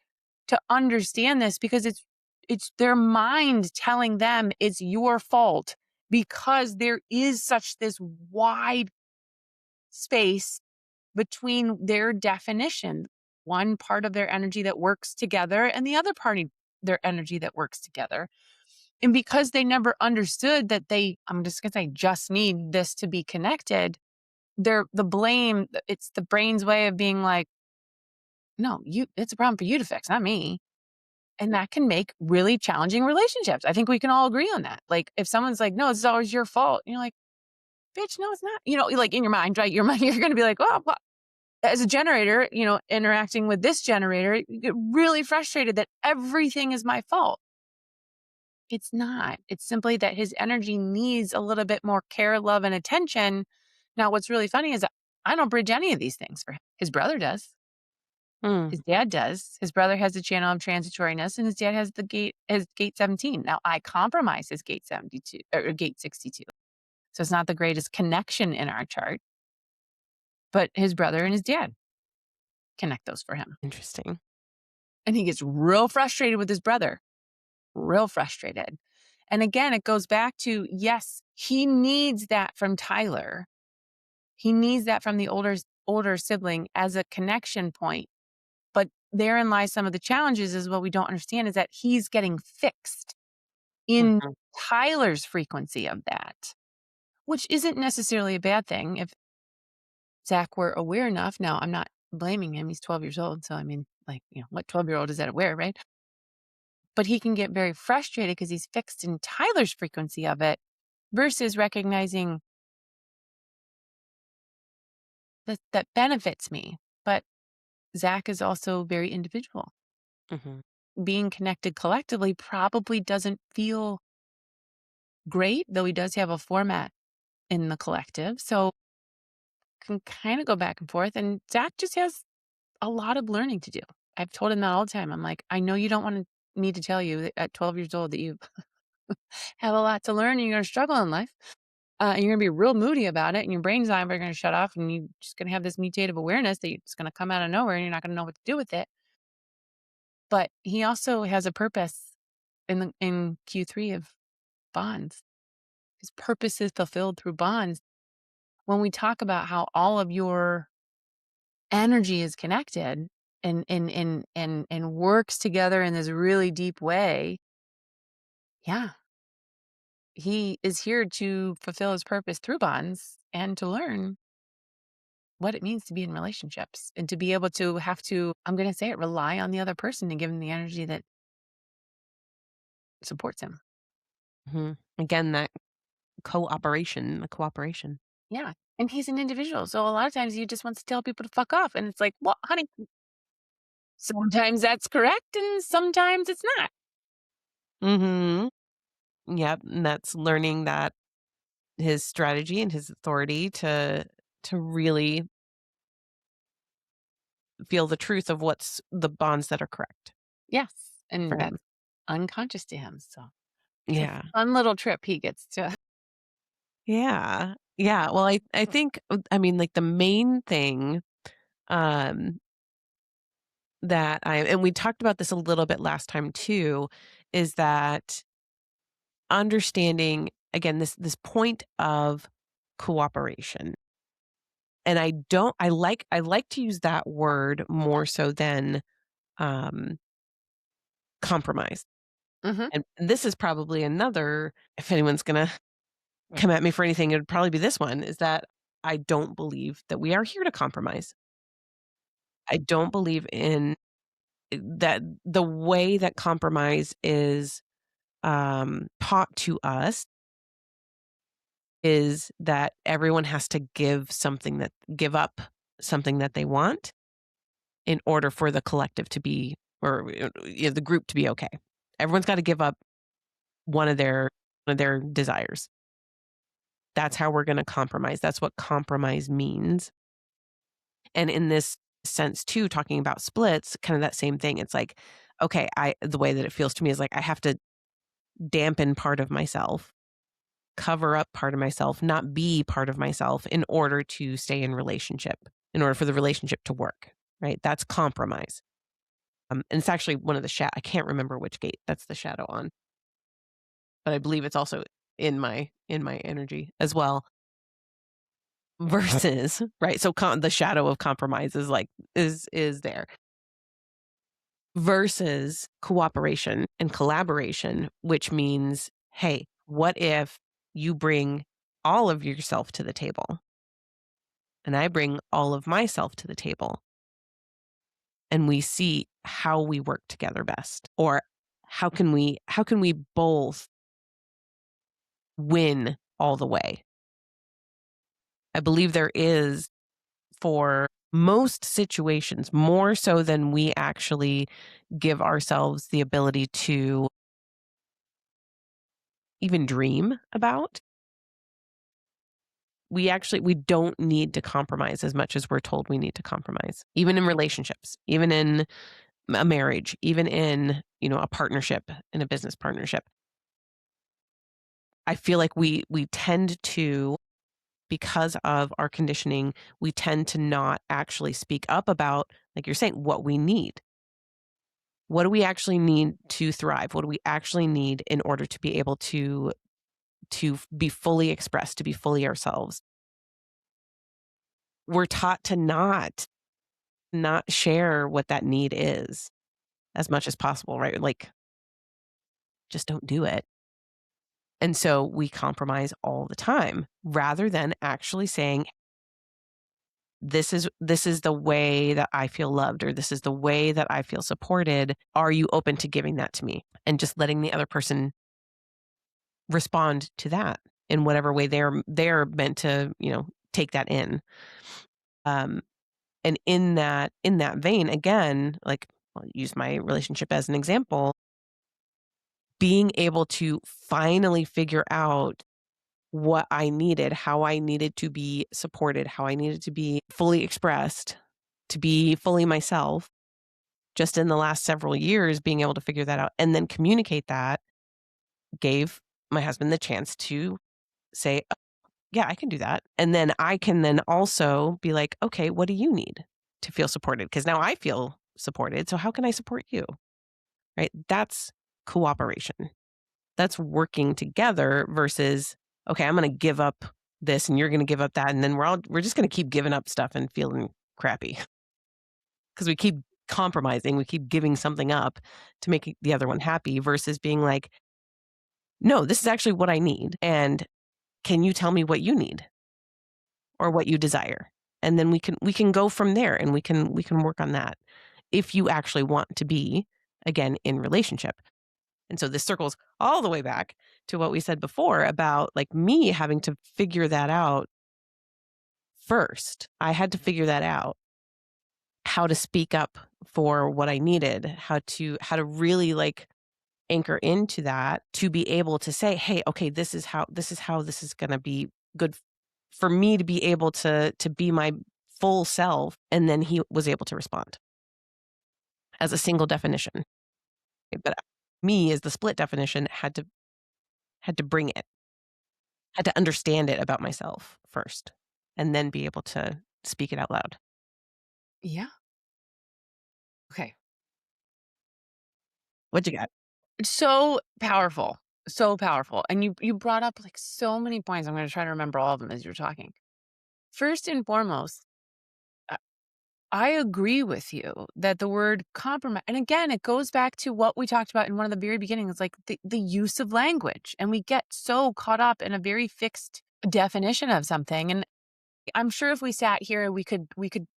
to understand this because it's their mind telling them it's your fault because there is such this wide space between their definition, one part of their energy that works together and the other party their energy that works together. And because they never understood that I'm just going to say just need this to be connected, the blame, it's the brain's way of being like, no, it's a problem for you to fix, not me. And that can make really challenging relationships. I think we can all agree on that. Like if someone's like, no, it's always your fault. And you're like, bitch, no, it's not. Like in your mind, right? Your mind, you're going to be like, oh, well, as a generator, interacting with this generator, you get really frustrated that everything is my fault. It's not. It's simply that his energy needs a little bit more care, love, and attention. Now, what's really funny is that I don't bridge any of these things for him. His brother does. Mm, His dad does. His brother has the channel of transitoriness, and his dad has his gate 17. Now, I compromise his gate 72 or gate 62. So it's not the greatest connection in our chart, but his brother and his dad connect those for him. interesting. And he gets real frustrated with his brother, real frustrated. And again, it goes back to yes, he needs that from Tyler. He needs that from the older sibling as a connection point. But therein lies some of the challenges is what we don't understand is that he's getting fixed in Mhm, Tyler's frequency of that, which isn't necessarily a bad thing if Zach were aware enough. Now, I'm not blaming him. He's 12 years old. So, I mean, like, what 12-year-old is that aware, right? But he can get very frustrated because he's fixed in Tyler's frequency of it versus recognizing that benefits me. But Zach is also very individual. mhm. Being connected collectively probably doesn't feel great, though he does have a format in the collective. So can kind of go back and forth. And Zach just has a lot of learning to do. I've told him that all the time. I'm like, I know you don't want me to tell you that at 12 years old that you have a lot to learn and you're going to struggle in life. And you're going to be real moody about it, and your brain's not ever going to shut off, and you're just going to have this mutative awareness that it's going to come out of nowhere, and you're not going to know what to do with it. But he also has a purpose in Q3 of bonds. His purpose is fulfilled through bonds. When we talk about how all of your energy is connected and works together in this really deep way, yeah, he is here to fulfill his purpose through bonds and to learn what it means to be in relationships and to be able to have to, I'm going to say it, rely on the other person to give him the energy that supports him. Mhm. Again, that the cooperation. Yeah. And he's an individual. So a lot of times he just wants to tell people to fuck off. And it's like, well, honey, sometimes that's correct and sometimes it's not. Mhm. Yep, and that's learning that his strategy and his authority to really feel the truth of what's the bonds that are correct Yes. for And him. that's unconscious to him. So it's a Yeah. fun little trip he gets to. Yeah. Yeah, well, I think, I mean, like, the main thing, um, that I and we talked about this a little bit last time too, is that understanding, again, this point of cooperation. And I like to use that word more so than, um, compromise. Hmm. And this is probably another, if anyone's gonna come at me for anything, it would probably be this one, is that I don't believe that we are here to compromise. I don't believe in that the way that compromise is, taught to us is that everyone has to give something, that give up. something that they want in order for the collective to be or the group to be okay. Everyone's got to give up one of their desires. That's how we're going to compromise. That's what compromise means. And in this sense too, talking about splits, kind of that same thing. It's like, okay, I the way that it feels to me is like I have to dampen part of myself, cover up part of myself, not be part of myself in order to stay in relationship, in order for the relationship to work, right? That's compromise. And it's actually one of the I can't remember which gate that's the shadow on, but I believe it's also in my energy as well. Versus, right? So the shadow of compromise is like is there versus cooperation and collaboration, which means, hey, what if you bring all of yourself to the table and I bring all of myself to the table and we see how we work together best, or how can we both win all the way? I believe there is, for most situations, more so than we actually give ourselves the ability to even dream about. We don't need to compromise as much as we're told we need to compromise. Even in relationships, even in a marriage, even in, a partnership, in a business partnership. I feel like we tend to, because of our conditioning, we tend to not actually speak up about, like you're saying, what we need. What do we actually need to thrive? What do we actually need in order to be able to be fully expressed, to be fully ourselves? We're taught to not share what that need is as much as possible, right? Like, just don't do it. And so we compromise all the time rather than actually saying, this is the way that I feel loved, or this is the way that I feel supported. Are you open to giving that to me? And just letting the other person respond to that in whatever way they're meant to, take that in. Um, and in that vein, again, like I'll use my relationship as an example, being able to finally figure out what I needed, how I needed to be supported, how I needed to be fully expressed, to be fully myself. Just in the last several years, being able to figure that out and then communicate that gave my husband the chance to say, "Oh, yeah, I can do that." And then I can then also be like, "Okay, what do you need to feel supported? Because now I feel supported. So how can I support you?" Right? That's cooperation. That's working together versus, okay, I'm going to give up this and you're going to give up that. And then we're just going to keep giving up stuff and feeling crappy because we keep compromising. We keep giving something up to make the other one happy versus being like, no, this is actually what I need. And can you tell me what you need or what you desire? And then we can go from there and we can work on that if you actually want to be, again, in relationship. And so this circles all the way back to what we said before about like me having to figure that out first. I had to figure that out, how to speak up for what I needed, how to really like anchor into that to be able to say, "Hey, okay, this is how this is going to be good for me to be able to be my full self." And then he was able to respond as a single definition. But me as the split definition had to bring it, had to understand it about myself first, and then be able to speak it out loud. Yeah. Okay. What you got? So powerful. So powerful. And you brought up like so many points. I'm going to try to remember all of them as you're talking. First and foremost, uh, I agree with you that the word compromise, and again, it goes back to what we talked about in one of the very beginnings, like the use of language. And we get so caught up in a very fixed definition of something. And I'm sure if we sat here, we could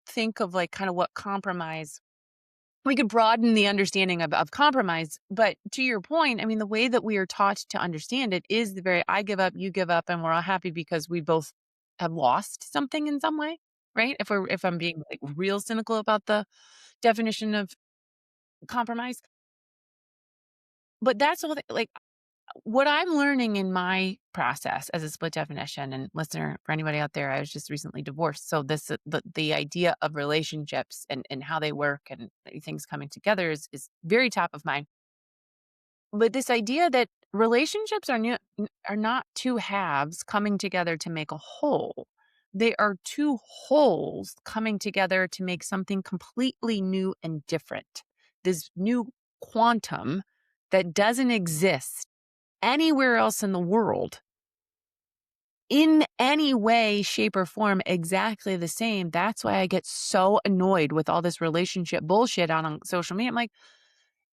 think of like kind of what compromise, we could broaden the understanding of compromise. But to your point, I mean, the way that we are taught to understand it is the very I give up, you give up, and we're all happy because we both have lost something in some way. right? If I'm being like real cynical about the definition of compromise. But that's all like what I'm learning in my process as a split definition, and listener, for anybody out there, I was just recently divorced. So this the idea of relationships and how they work and things coming together is very top of mind. But this idea that relationships are not two halves coming together to make a whole. They are two wholes coming together to make something completely new and different. This new quantum that doesn't exist anywhere else in the world in any way, shape, or form exactly the same. That's why I get so annoyed with all this relationship bullshit on social media. I'm like,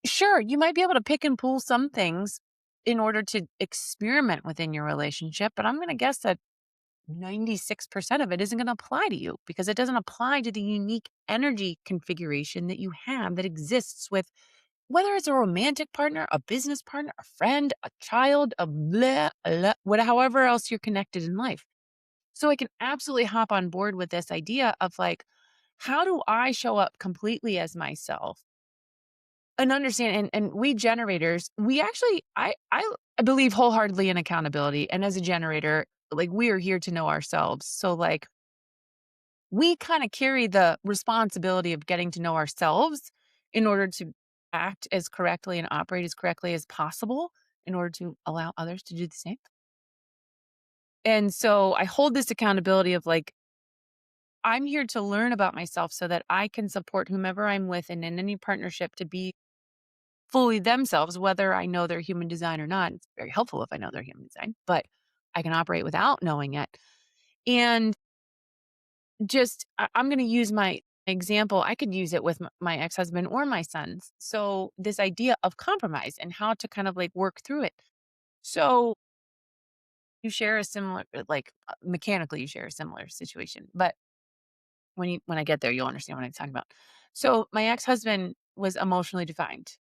sure, you might be able to pick and pull some things in order to experiment within your relationship, but I'm going to guess that 96% of it isn't going to apply to you because it doesn't apply to the unique energy configuration that you have that exists with whether it's a romantic partner, a business partner, a friend, a child, a blah, blah, however else you're connected in life. So I can absolutely hop on board with this idea of like, how do I show up completely as myself and understand? And we generators, we actually, I believe wholeheartedly in accountability. And as a generator, like we are here to know ourselves. So like we kind of carry the responsibility of getting to know ourselves in order to act as correctly and operate as correctly as possible in order to allow others to do the same. And so I hold this accountability of like, I'm here to learn about myself so that I can support whomever I'm with and in any partnership to be fully themselves, whether I know their human design or not. It's very helpful if I know their human design, but I can operate without knowing it. And just, I'm going to use my example. I could use it with my ex-husband or my sons. So this idea of compromise and how to kind of like work through it. So you share a similar, like mechanically, you share a similar situation, but when I get there, you'll understand what I'm talking about. So my ex-husband was emotionally defined.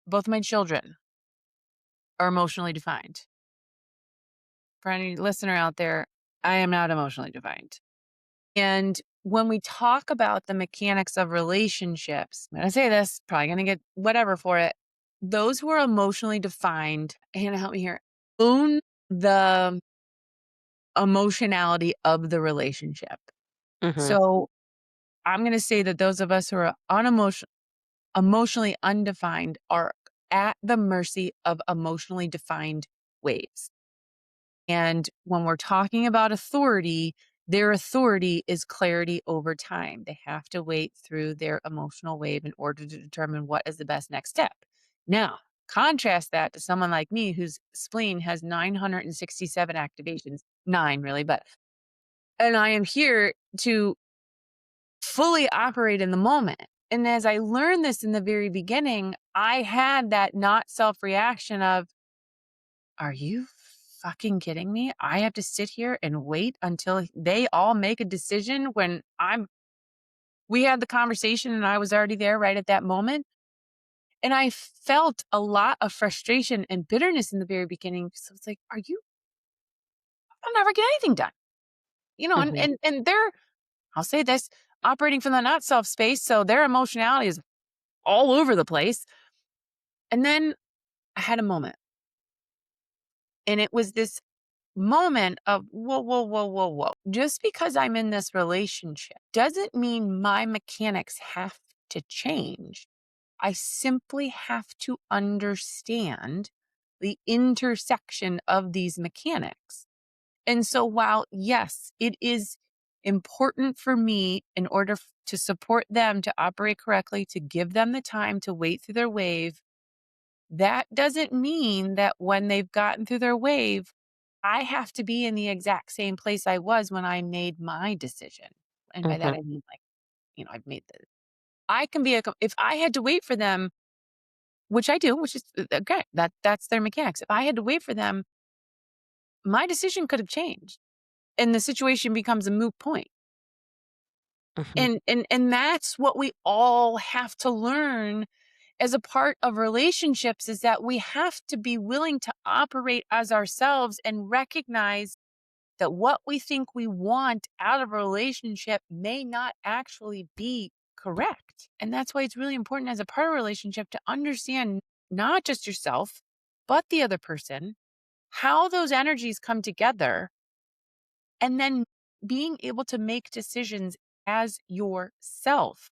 Both my children are emotionally defined. For any listener out there, I am not emotionally defined. And when we talk about the mechanics of relationships, I'm going to say this, probably going to get whatever for it. Those who are emotionally defined, Hannah, help me here, own the emotionality of the relationship. Mhm. So I'm going to say that those of us who are emotionally undefined are at the mercy of emotionally defined waves. And when we're talking about authority, their authority is clarity over time. They have to wait through their emotional wave in order to determine what is the best next step. Now, contrast that to someone like me whose spleen has 967 activations, nine really, but, and I am here to fully operate in the moment. And as I learned this in the very beginning, I had that not self reaction of, are you fucking kidding me? I have to sit here and wait until they all make a decision when we had the conversation and I was already there right at that moment. And I felt a lot of frustration and bitterness in the very beginning. So it's like, I'll never get anything done. You know, Mhm. and they're, I'll say this, operating from the not self space. So their emotionality is all over the place. And then I had a moment. And it was this moment of whoa, whoa, whoa, whoa, whoa. Just because I'm in this relationship doesn't mean my mechanics have to change. I simply have to understand the intersection of these mechanics. And so, while yes, it is important for me in order to support them to operate correctly, to give them the time to wait through their wave, that doesn't mean that when they've gotten through their wave, I have to be in the exact same place I was when I made my decision. And by that, Mhm. I mean, like, I've made I can be if I had to wait for them, which I do, which is okay, that's their mechanics. If I had to wait for them, my decision could have changed and the situation becomes a moot point. Mhm. And that's what we all have to learn as a part of relationships is that we have to be willing to operate as ourselves and recognize that what we think we want out of a relationship may not actually be correct. And that's why it's really important as a part of a relationship to understand not just yourself, but the other person, how those energies come together, and then being able to make decisions as yourself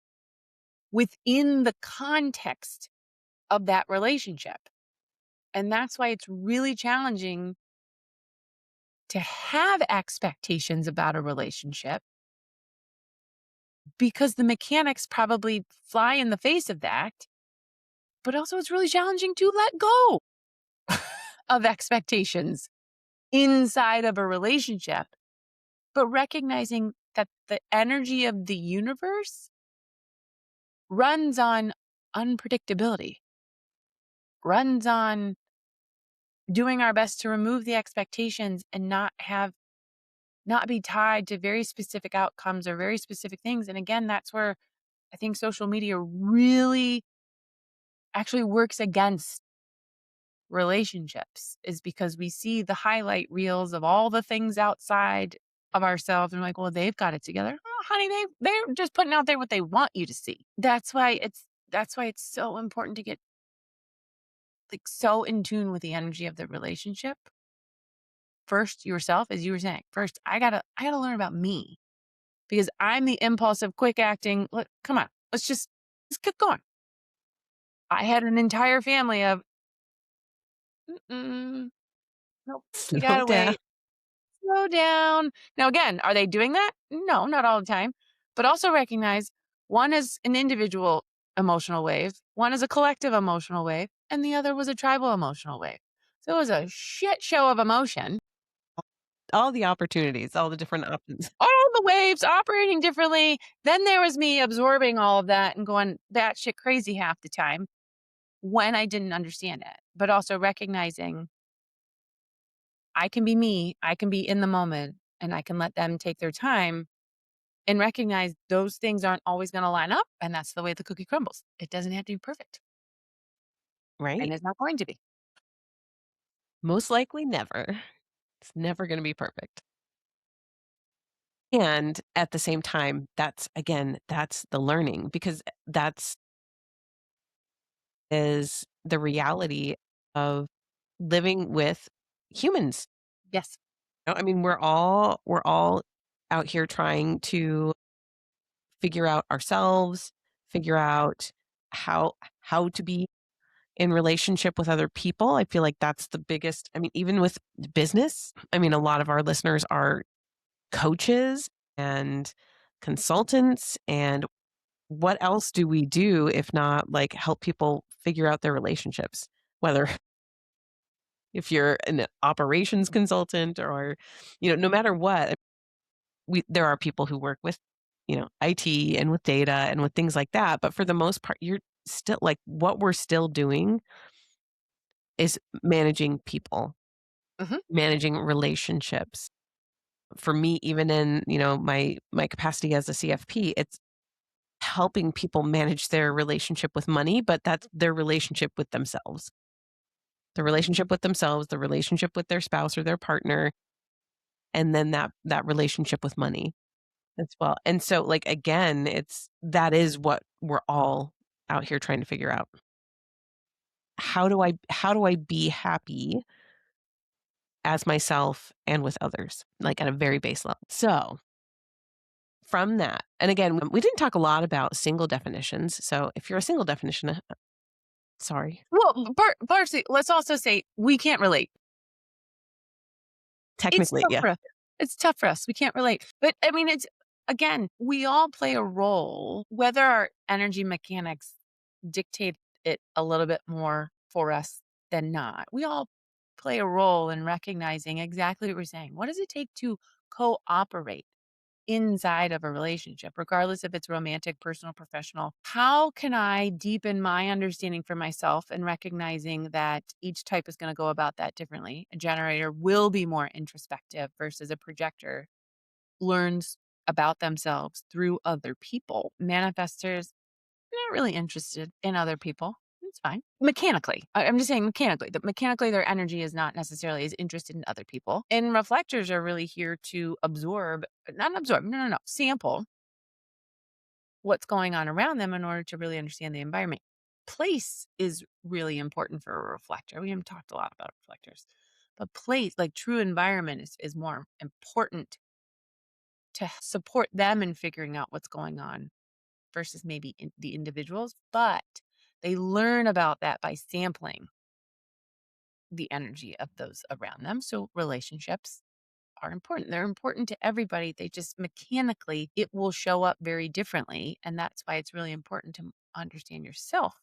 within the context of that relationship. And that's why it's really challenging to have expectations about a relationship because the mechanics probably fly in the face of that. But also, it's really challenging to let go of expectations inside of a relationship, but recognizing that the energy of the universe runs on unpredictability, runs on doing our best to remove the expectations and not be tied to very specific outcomes or very specific things. And again, that's where I think social media really actually works against relationships, is because we see the highlight reels of all the things outside of ourselves and we're like, well, they've got it together. Oh, honey, they're just putting out there what they want you to see. That's why it's so important to get like so in tune with the energy of the relationship. First, yourself, as you were saying. First, I gotta learn about me because I'm the impulsive, quick acting. Look, come on, let's get going. I had an entire family of, "Mm-mm, nope, we Slow gotta down. wait, slow down." Now, again, are they doing that? No, not all the time. But also recognize one is an individual emotional wave, one is a collective emotional wave, and the other was a tribal emotional wave. So it was a shit show of emotion. All the opportunities, all the different options. All the waves operating differently. Then there was me absorbing all of that and going batshit crazy half the time when I didn't understand it, but also recognizing I can be me, I can be in the moment, and I can let them take their time and recognize those things aren't always going to line up. And that's the way the cookie crumbles. It doesn't have to be perfect, and Right? it's not going to be. Most likely never. It's never gonna be perfect. And at the same time, that's again, that's the learning because that's is the reality of living with humans. Yes. I mean, we're all out here trying to figure out ourselves, figure out how to be in relationship with other people. I feel like that's the biggest, I mean, even with business, I mean, a lot of our listeners are coaches and consultants, and what else do we do if not like help people figure out their relationships? Whether if you're an operations consultant or, no matter what, there are people who work with, IT and with data and with things like that. But for the most part, you're still like what we're still doing is managing people, Hmm. managing relationships. For me, even in, my capacity as a CFP, it's helping people manage their relationship with money, but that's their relationship with themselves. The relationship with themselves, the relationship with their spouse or their partner, and then that relationship with money as well. And so, like, again, that is what we're all out here trying to figure out. How do I be happy as myself and with others, like, at a very base level? So, from that and again, we didn't talk a lot about single definitions, so if you're a single definition, sorry, Well, Darcy, let's also say we can't relate. It's technically, tough yeah. for us. It's tough for us. We can't relate. But I mean, it's again, we all play a role, whether our energy mechanics dictate it a little bit more for us than not. We all play a role in recognizing exactly what we're saying. What does it take to cooperate inside of a relationship, regardless if it's romantic, personal, professional? How can I deepen my understanding for myself and recognizing that each type is going to go about that differently? A generator will be more introspective versus a projector learns about themselves through other people. Manifestors, not really interested in other people. It's fine. Mechanically. I'm just saying mechanically. That mechanically their energy is not necessarily as interested in other people. And reflectors are really here to absorb, not absorb, no, no, no, sample what's going on around them in order to really understand the environment. Place is really important for a reflector. We haven't talked a lot about reflectors, but place, like true environment, is more important to support them in figuring out what's going on versus maybe the individuals. But they learn about that by sampling the energy of those around them. So relationships are important. They're important to everybody. They just mechanically, it will show up very differently. And that's why it's really important to understand yourself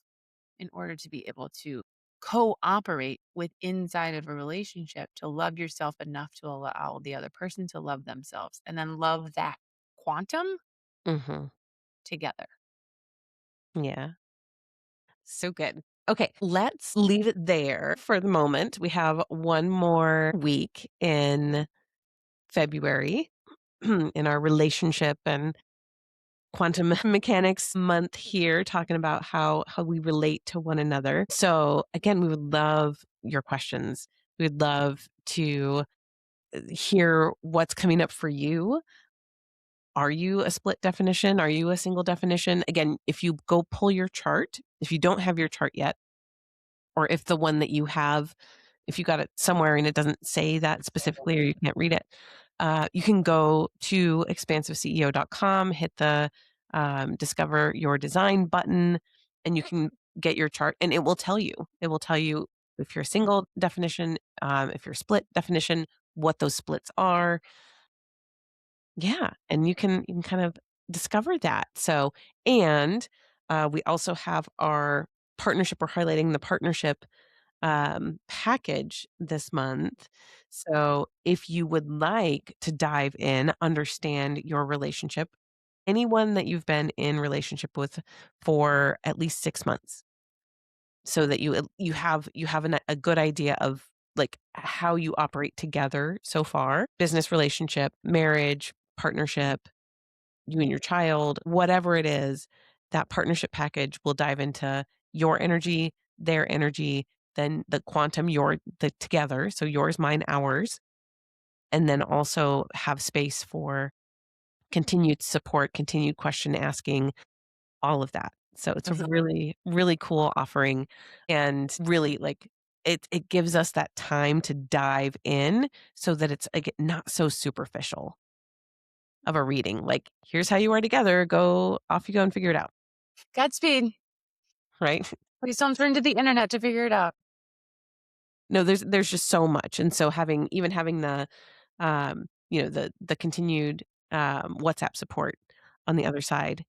in order to be able to cooperate with inside of a relationship, to love yourself enough to allow the other person to love themselves and then love that quantum Mhm. together. Yeah. So good. Okay, let's leave it there for the moment. We have one more week in February in our relationship and quantum mechanics month here, talking about how we relate to one another. So again, we would love your questions. We'd love to hear what's coming up for you. Are you a split definition? Are you a single definition? Again, if you go pull your chart, if you don't have your chart yet, or if the one that you have, if you got it somewhere and it doesn't say that specifically or you can't read it, you can go to expansiveceo.com, hit the discover your design button, and you can get your chart and it will tell you. It will tell you if you're a single definition, if you're a split definition, what those splits are. Yeah, and you can kind of discover that. So, and we also have our partnership. We're highlighting the partnership package this month. So, if you would like to dive in, understand your relationship, anyone that you've been in relationship with for at least 6 months, so that you have a good idea of like how you operate together so far, business relationship, marriage, partnership, you and your child, whatever it is, that partnership package will dive into your energy, their energy, then the quantum, your the together, so yours, mine, ours, and then also have space for continued support, continued question asking, all of that. So it's a Mhm. really, really cool offering and really like it gives us that time to dive in so that it's like not so superficial of a reading. Like, here's how you are together. Go off you go and figure it out. Godspeed. Right? Please don't turn to the internet to figure it out. No, there's just so much. And so having the the continued WhatsApp support on the other side.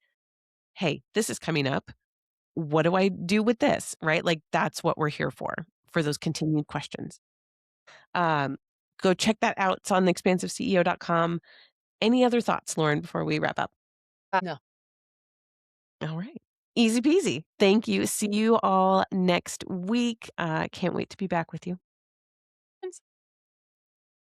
Hey, this is coming up. What do I do with this? Right? Like that's what we're here for those continued questions. Um, go check that out. It's on expansiveceo.com. Any other thoughts, Lauren, before we wrap up? No. All right. Easy peasy. Thank you. See you all next week. Can't wait to be back with you.